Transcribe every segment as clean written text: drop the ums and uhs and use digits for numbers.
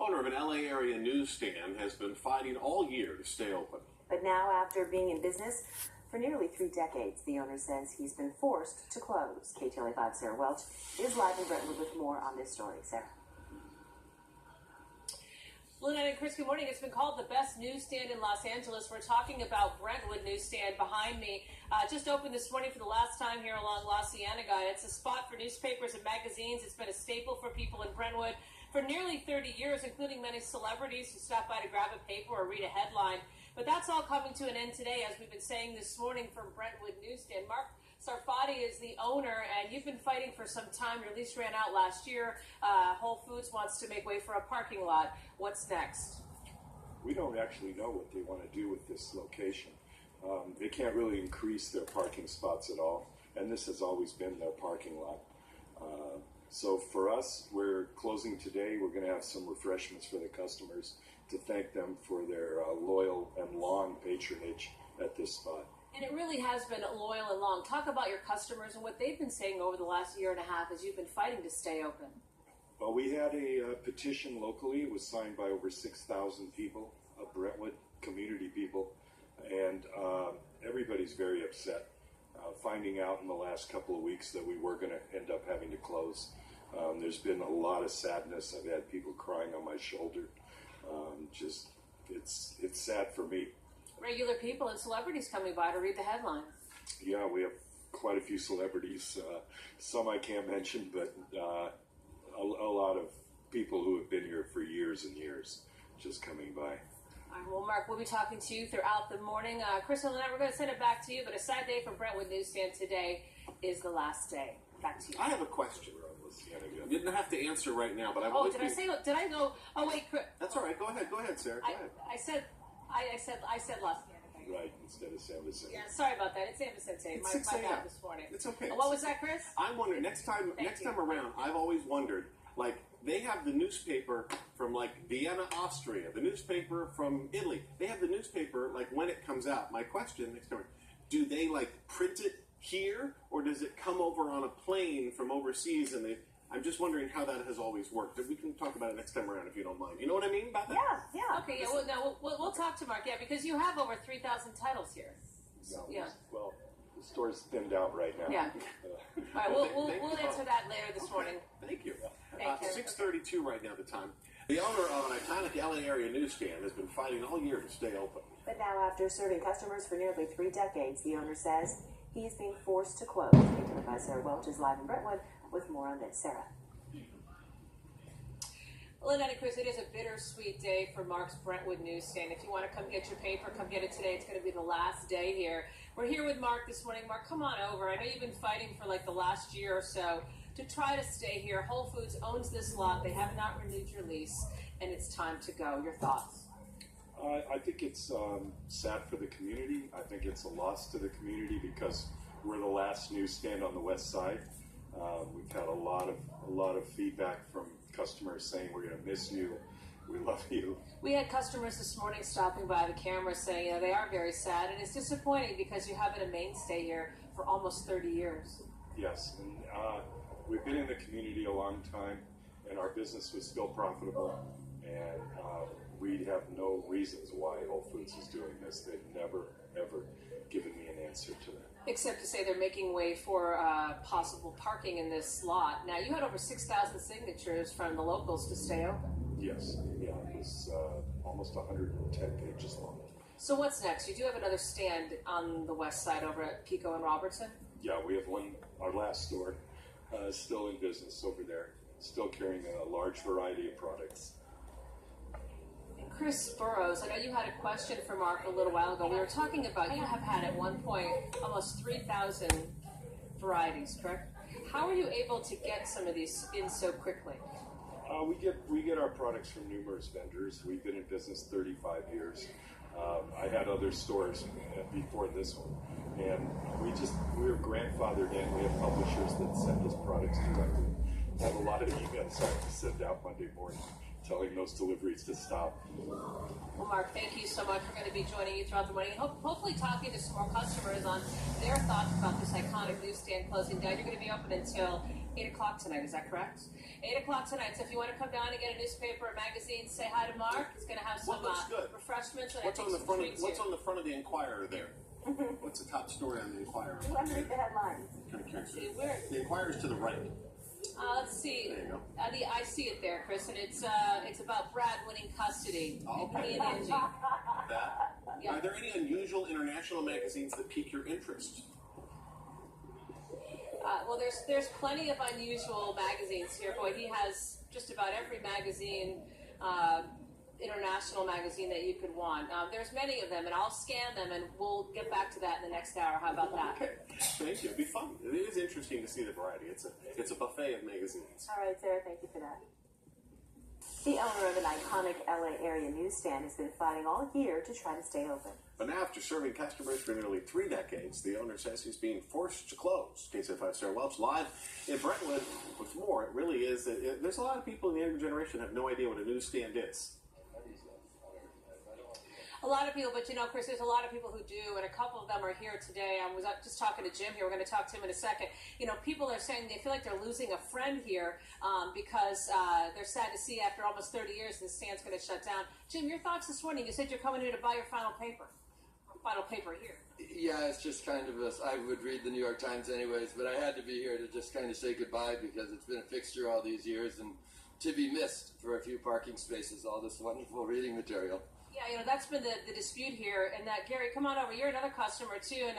Owner of an LA area newsstand has been fighting all year to stay open. But now, after being in business for nearly 3 decades, the owner says he's been forced to close. KTLA5 Sara Welch is live in Brentwood with more on this story. Sarah. Lynette and Chris, good morning. It's been called the best newsstand in Los Angeles. We're talking about Brentwood Newsstand behind me. Just opened this morning for the last time here along La Cienega. It's a spot for newspapers and magazines. It's been a staple for people in Brentwood for nearly 30 years, including many celebrities who stop by to grab a paper or read a headline. But that's all coming to an end today, as we've been saying this morning from Brentwood Newsstand. Mark Sarfati is the owner, and you've been fighting for some time. Your lease ran out last year. Whole Foods wants to make way for a parking lot. What's next? We don't actually know what they want to do with this location. They can't really increase their parking spots at all, and this has always been their parking lot. So for us, we're closing today. We're going to have some refreshments for the customers to thank them for their loyal and long patronage at this spot. And it really has been loyal and long. Talk about your customers and what they've been saying over the last year and a half as you've been fighting to stay open. Well, we had a petition locally. It was signed by over 6,000 people, Brentwood community people, and everybody's very upset. Finding out in the last couple of weeks that we were going to end up having to close. There's been a lot of sadness. I've had people crying on my shoulder. It's sad for me. Regular people and celebrities coming by to read the headline. Yeah, we have quite a few celebrities. Some I can't mention, but a lot of people who have been here for years and years just coming by. All right, well, Mark, we'll be talking to you throughout the morning. Chris and Lynette, we're going to send it back to you, but a sad day for Brentwood Newsstand. Today is the last day. Back to you. I have a question. You didn't have to answer right now, but I Oh, did I go? Oh, wait, Chris. That's all right. Go ahead, Sarah. Go ahead. I said La Cienega. Right, instead of San Vicente. Yeah, sorry about that. It's San Vicente. It's 6 my a.m. bad this morning. It's okay. What was that, Chris? I'm wondering, next time around, I've always wondered, like, they have the newspaper from, like, Vienna, Austria, the newspaper from Italy. They have the newspaper, like, when it comes out. My question next time, do they, like, print it here, or does it come over on a plane from overseas? And I'm just wondering how that has always worked. We can talk about it next time around if you don't mind. You know what I mean about that? Yeah. Okay, yeah, we'll talk to Mark, yeah, because you have over 3,000 titles here. No, Yeah. Well, the store's thinned out right now. Yeah. All right, we'll answer that later this morning. Thank you. Thank you. 6:32 right now, the time. The owner of an iconic LA area newsstand has been fighting all year to stay open. But now, after serving customers for nearly 3 decades, the owner says he's being forced to close. KTLA5 Sara Welch is live in Brentwood with more on this. Sarah. Lynette and Chris, it is a bittersweet day for Mark's Brentwood Newsstand. If you want to come get your paper, come get it today. It's going to be the last day here. We're here with Mark this morning. Mark, come on over. I know you've been fighting for like the last year or so to try to stay here. Whole Foods owns this lot. They have not renewed your lease, and it's time to go. Your thoughts? I think it's sad for the community. I think it's a loss to the community because we're the last newsstand on the west side. We've had a lot of feedback from customers saying we're going to miss you, we love you. We had customers this morning stopping by the camera saying they are very sad, and it's disappointing because you have been a mainstay here for almost 30 years. Yes, and we've been in the community a long time, and our business was still profitable, and we have no reasons why Whole Foods is doing this. They've never, ever given me an answer to that. Except to say they're making way for possible parking in this lot. Now, you had over 6,000 signatures from the locals to stay open. Yes, yeah, it was almost 110 pages long. So what's next? You do have another stand on the west side over at Pico and Robertson? Yeah, we have one, our last store, still in business over there, still carrying a large variety of products. Chris Burrows, I know you had a question for Mark a little while ago. We were talking about, you have had at one point almost 3,000 varieties, correct? How are you able to get some of these in so quickly? We get our products from numerous vendors. We've been in business 35 years. I had other stores before this one, and we were grandfathered in. We have publishers that send us products directly. I have a lot of emails I have to send out Monday morning telling those deliveries to stop. Well, Mark, thank you so much. We're going to be joining you throughout the morning, and hopefully talking to some more customers on their thoughts about this iconic newsstand closing down. You're going to be open until 8 o'clock tonight, is that correct? 8 o'clock tonight. So if you want to come down and get a newspaper or magazine, say hi to Mark. He's going to have some refreshments and What's I on think the front? treats What's here. on the front of the Inquirer there? What's the top story on the Inquirer? Let me read the headlines. Kind of curious. See, where? The Inquirer's to the right. Let's see. There you go. I see it there, Chris, and it's about Brad winning custody. Okay. He and Angie. That. Yeah. Are there any unusual international magazines that pique your interest? Well, there's plenty of unusual magazines here. Boy, he has just about every magazine, international magazine that you could want. There's many of them, and I'll scan them, and we'll get back to that in the next hour. How about that? Okay. Thank you. It'd be fun. It is interesting to see the variety. It's a buffet of magazines. All right, Sarah, thank you for that. The owner of an iconic LA area newsstand has been fighting all year to try to stay open. But now, after serving customers for nearly 3 decades, the owner says he's being forced to close. KCFI Sara Welch live in Brentwood with more. It really is. There's a lot of people in the younger generation have no idea what a newsstand is. A lot of people, but you know, Chris, there's a lot of people who do, and a couple of them are here today. I was just talking to Jim here. We're going to talk to him in a second. You know, people are saying they feel like they're losing a friend here because they're sad to see after almost 30 years the stand's going to shut down. Jim, your thoughts this morning? You said you're coming here to buy your final paper. Final paper here. Yeah, it's just kind of I would read the New York Times anyways, but I had to be here to just kind of say goodbye because it's been a fixture all these years and to be missed for a few parking spaces, all this wonderful reading material. Yeah, you know, that's been the dispute here. And that, Gary, come on over. You're another customer, too. And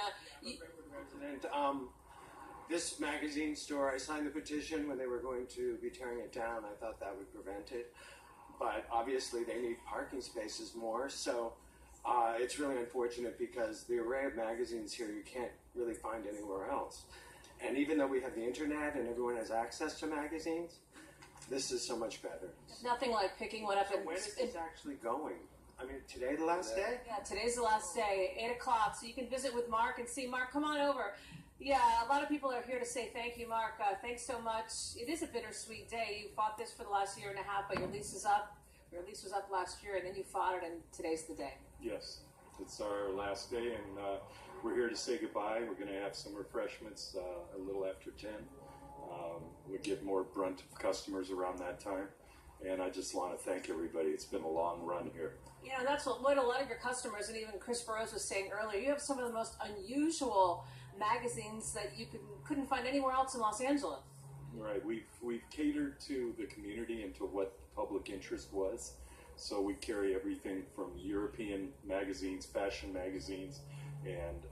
Resident. This magazine store, I signed the petition when they were going to be tearing it down. I thought that would prevent it. But obviously they need parking spaces more. So it's really unfortunate because the array of magazines here you can't really find anywhere else. And even though we have the internet and everyone has access to magazines, this is so much better. nothing like picking one up. So when is this actually going? I mean, today the last day? Yeah, today's the last day, 8 o'clock, so you can visit with Mark and see. Mark, come on over. Yeah, a lot of people are here to say thank you, Mark. Thanks so much. It is a bittersweet day. You fought this for the last year and a half, but your lease is up. Your lease was up last year, and then you fought it, and today's the day. Yes, it's our last day, and we're here to say goodbye. We're going to have some refreshments a little after 10. We get more Brunt customers around that time, and I just want to thank everybody. It's been a long run here. You know, that's what a lot of your customers, and even Chris Burrows was saying earlier, you have some of the most unusual magazines that you couldn't find anywhere else in Los Angeles. Right, we've catered to the community and to what the public interest was. So we carry everything from European magazines, fashion magazines, and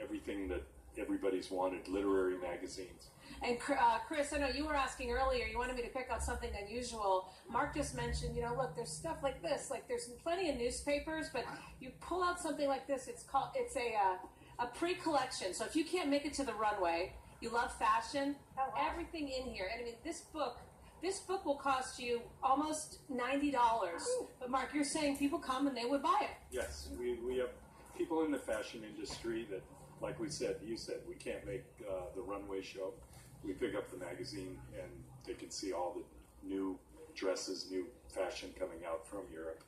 everything that everybody's wanted, literary magazines. And Chris, I know you were asking earlier, you wanted me to pick out something unusual. Mark just mentioned, you know, look, there's stuff like this. Like there's plenty of newspapers, but you pull out something like this. It's a pre-collection. So if you can't make it to the runway, you love fashion, everything in here. And I mean, this book will cost you almost $90. But Mark, you're saying people come and they would buy it. Yes, we have people in the fashion industry that, like you said, we can't make the runway show. We pick up the magazine and they can see all the new dresses, new fashion coming out from Europe.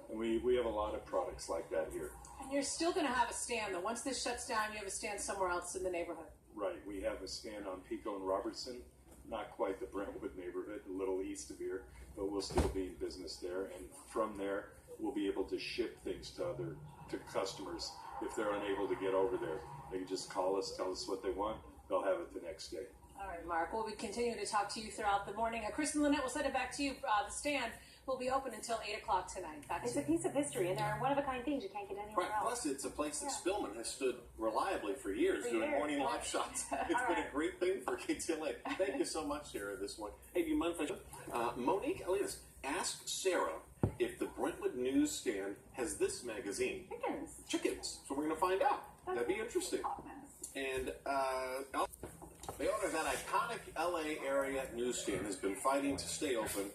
And we have a lot of products like that here. And you're still going to have a stand, though. Once this shuts down, you have a stand somewhere else in the neighborhood. Right, we have a stand on Pico and Robertson, not quite the Brentwood neighborhood, a little east of here, but we'll still be in business there. And from there, we'll be able to ship things to customers if they're unable to get over there. They can just call us, tell us what they want, they'll have it the next day. All right, Mark. We'll be continuing to talk to you throughout the morning. Chris and Lynette will send it back to you. The stand will be open until 8 o'clock tonight. Back It's to a piece of history, and they're one-of-a-kind things you can't get anywhere Right. else. Plus, it's a place that Spillman has stood reliably for years doing morning live shots. It's been a great thing for KTLA. Thank you so much, Sarah, this one. Hey, do you mind if Monique Elias, ask Sarah if the Brentwood Newsstand has this magazine. Chickens. So we're going to find out. That'd be interesting. And the owner of that iconic LA area newsstand has been fighting to stay open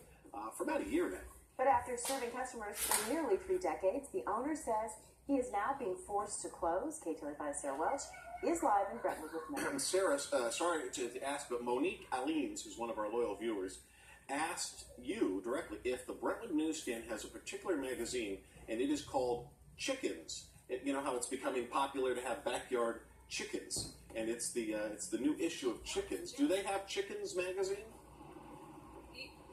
for about a year now. But after serving customers for nearly 3 decades, the owner says he is now being forced to close. KTLA Sara Welch is live in Brentwood with me. And Sarah, sorry to ask, but Monique Alines, who's one of our loyal viewers, asked you directly if the Brentwood Newsstand has a particular magazine, and it is called Chickens. You know how it's becoming popular to have backyard Chickens, and it's the new issue of Chickens. Do they have Chickens magazine?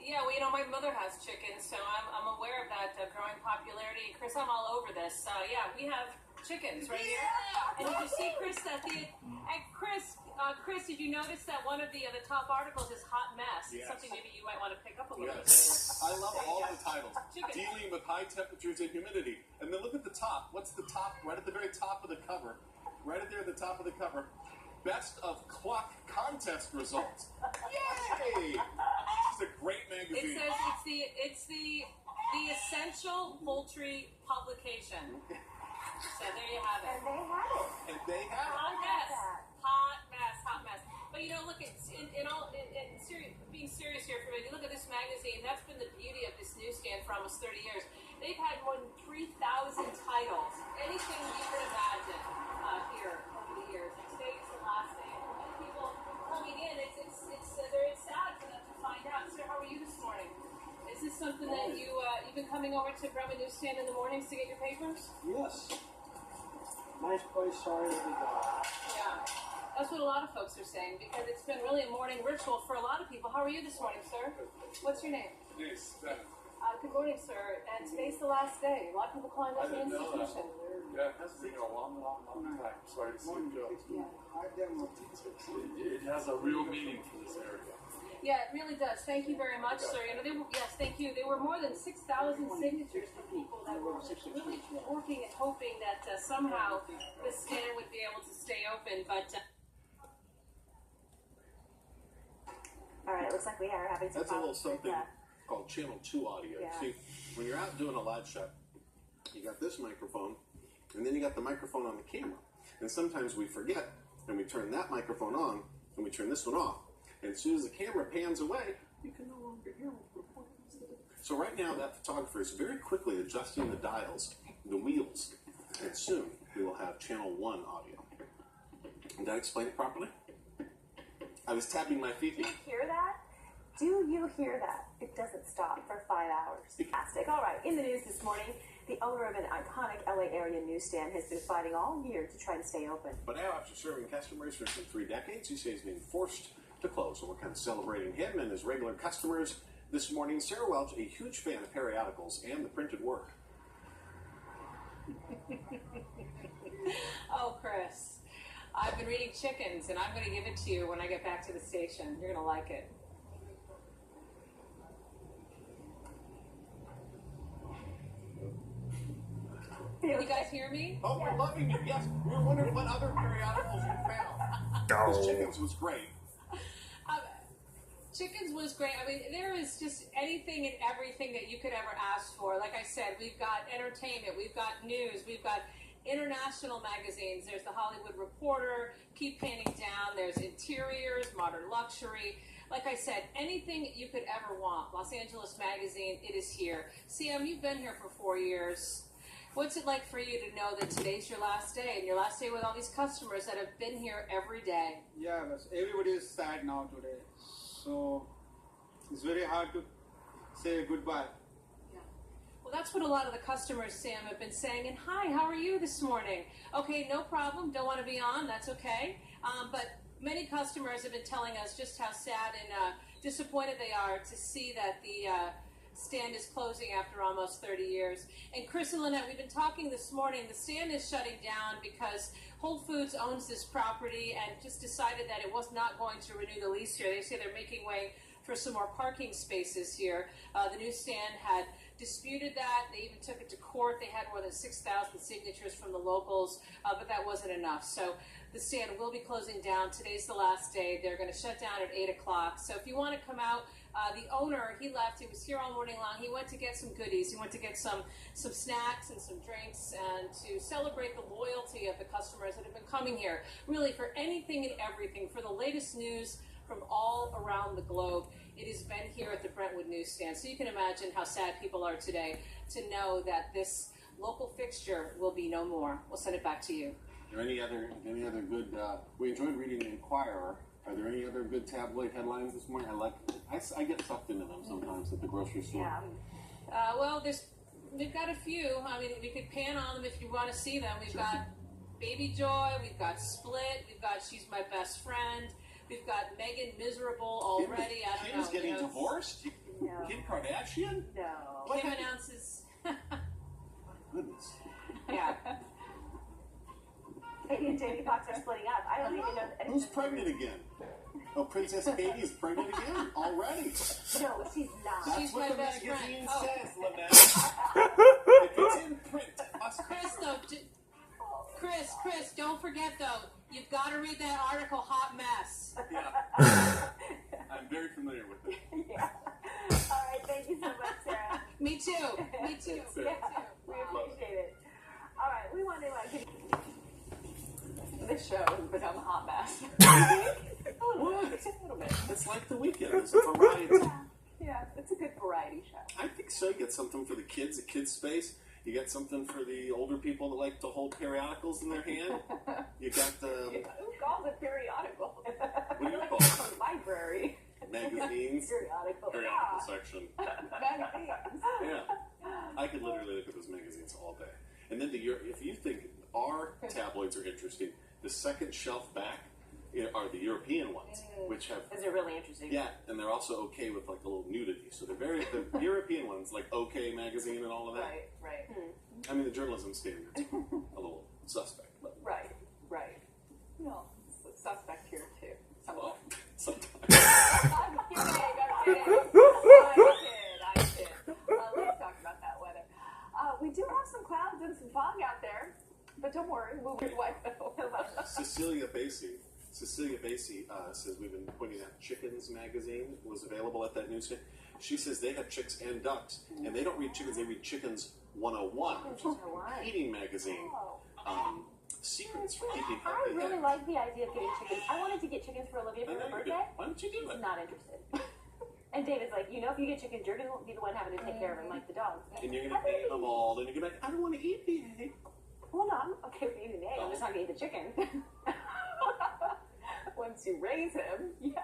Yeah, well, you know, my mother has chickens, so I'm aware of that growing popularity. Chris, I'm all over this. Yeah, we have chickens right here. And did you see, Chris, that Chris, did you notice that one of the top articles is hot mess? Yes. Something maybe you might want to pick up a little bit Yes. later. I love all the titles. Chicken. Dealing with high temperatures and humidity. And then look at the top. What's the top? Right at the very top of the cover. Right at there at the top of the cover. Best of Cluck contest results. Yay! It's a great magazine. It says it's the essential poultry publication. So there you have it. And they had it. And they have Hot mess. Hot mess. But you know, look, it's being serious here for a minute. You look at this magazine. That's been the beauty of this newsstand for almost 30 years. They've had more than 3,000 titles. Anything you can imagine here over the years. And today is the last day. And people coming in, it's very sad for them to find out. So how are you this morning? Is this something that you've been coming over to Brentwood Newsstand in the mornings to get your papers? Yes. Nice place, sorry to be gone. Yeah. That's what a lot of folks are saying, because it's been really a morning ritual for a lot of people. How are you this morning, sir? What's your name? Yes, Ben. Good morning, sir. And today's the last day. A lot of people calling us an institution. Yeah, it has been a long time. So I received Yeah. it has a real meaning for this area. Yeah, it really does. Thank you very much, sir. You know, yes, thank you. There were more than 6,000 signatures from people that were really working and hoping that somehow this stand would be able to stay open. But All right, it looks like we are having some That's a little problems with something that. called Channel 2 audio. Yeah. See, when you're out doing a live shot, you got this microphone, and then you got the microphone on the camera. And sometimes we forget, and we turn that microphone on, and we turn this one off. And as soon as the camera pans away, you can no longer hear what we're pointing. So right now, that photographer is very quickly adjusting the dials, the wheels, and soon we will have Channel 1 audio. Did I explain it properly? I was tapping my feet. Do you hear that? Do you hear that? It doesn't stop for 5 hours. Fantastic. All right, in the news this morning, the owner of an iconic LA area newsstand has been fighting all year to try to stay open. But now, after serving customers for some 3 decades, he says he's being forced to close. So we're kind of celebrating him and his regular customers this morning. Sara Welch, a huge fan of periodicals and the printed work. oh, Chris, I've been reading Chickens, and I'm going to give it to you when I get back to the station. You're going to like it. Can you guys hear me? Oh, we're loving you. Yes, we were wondering what other periodicals you found. Because Chickens was great. Chickens was great. I mean, there is just anything and everything that you could ever ask for. Like I said, we've got entertainment, we've got news, we've got international magazines. There's the Hollywood Reporter, Keep Panning Down. There's interiors, modern luxury. Like I said, anything you could ever want. Los Angeles Magazine, it is here. Sam, you've been here for 4 years. What's it like for you to know that today's your last day, and your last day with all these customers that have been here every day? Yeah, but everybody is sad now today. So it's very hard to say goodbye. Yeah. Well, that's what a lot of the customers, Sam, have been saying. And hi, how are you this morning? Okay, no problem. Don't want to be on. That's okay. But many customers have been telling us just how sad and disappointed they are to see that the stand is closing after almost 30 years. And Chris and Lynette, we've been talking this morning. The stand is shutting down because Whole Foods owns this property and just decided that it was not going to renew the lease here. They say they're making way for some more parking spaces here. The newsstand had disputed that. They even took it to court. They had more than 6,000 signatures from the locals, but that wasn't enough. So the stand will be closing down. Today's the last day. They're going to shut down at 8 o'clock. So if you want to come out, the owner, he left. He was here all morning long. He went to get some goodies. He went to get some snacks and some drinks and to celebrate the loyalty of the customers that have been coming here, really for anything and everything, for the latest news from all around the globe. It has been here at the Brentwood Newsstand. So you can imagine how sad people are today to know that this local fixture will be no more. We'll send it back to you. Are there any other good? We enjoyed reading the Inquirer. Are there any other good tabloid headlines this morning? I get sucked into them sometimes at the grocery store. Yeah. Well, we've got a few. I mean, we could pan on them if you want to see them. We've got Baby Joy, we've got Split, we've got She's My Best Friend, we've got Megan Miserable already. I don't know. Kim's getting divorced? No. Kim Kardashian? No. Kim announces. Goodness. Yeah. Katie and Jamie Foxx are splitting up. I don't even know. Who's pregnant again? Oh, Princess Katie is pregnant again already. No, she's not. That's She's what my the best magazine friend. Oh. says, Lynette. If it's in print, us Chris, though, Chris, don't forget though, you've got to read that article, Hot Mess. Yeah. I'm very familiar with it. Yeah. All right, thank you so much, Sarah. Me too. Me too. Yeah, we appreciate it. All right, we want to this show has become a hot mess. What? A little bit. It's like the weekend. It's a variety. Yeah, it's a good variety show. I think so. You get something for the kids, a kid's space. You get something for the older people that like to hold periodicals in their hand. You got the Who calls it periodical? what do you call it? Library. Magazines. Periodical. Periodical section. Magazines. Yeah. I could literally look at those magazines all day. And then if you think our tabloids are interesting, the second shelf back are the European ones, which have Those are really interesting. yeah, and they're also okay with like a little nudity. So they're the European ones, like OK Magazine and all of that. Right, right. I mean, the journalism standards are a little suspect, but Right, right. No, it's a suspect here too. well, sometimes. I'm kidding, I'm kidding. I kid. Let's talk about that weather. We do have some clouds and some fog out there, but don't worry, we'll be white though. Cecilia Basie says we've been pointing out Chickens magazine was available at that newsstand. She says they have chicks and ducks, and they don't read chickens; they read Chickens 101, which is a heating magazine. Secrets for keeping I healthy really eggs. like the idea of getting chickens. I wanted to get chickens for Olivia I for know her you do. birthday. Why don't you do He's it? not interested. And David's like, if you get chickens, you're going to be the one having to take care of them, like the dogs. And you're gonna name them all, and you're gonna be like, I don't want to eat the egg. Well, no, I'm okay with eating the egg. I'm just not going to eat the chicken. Once you raise him, yeah.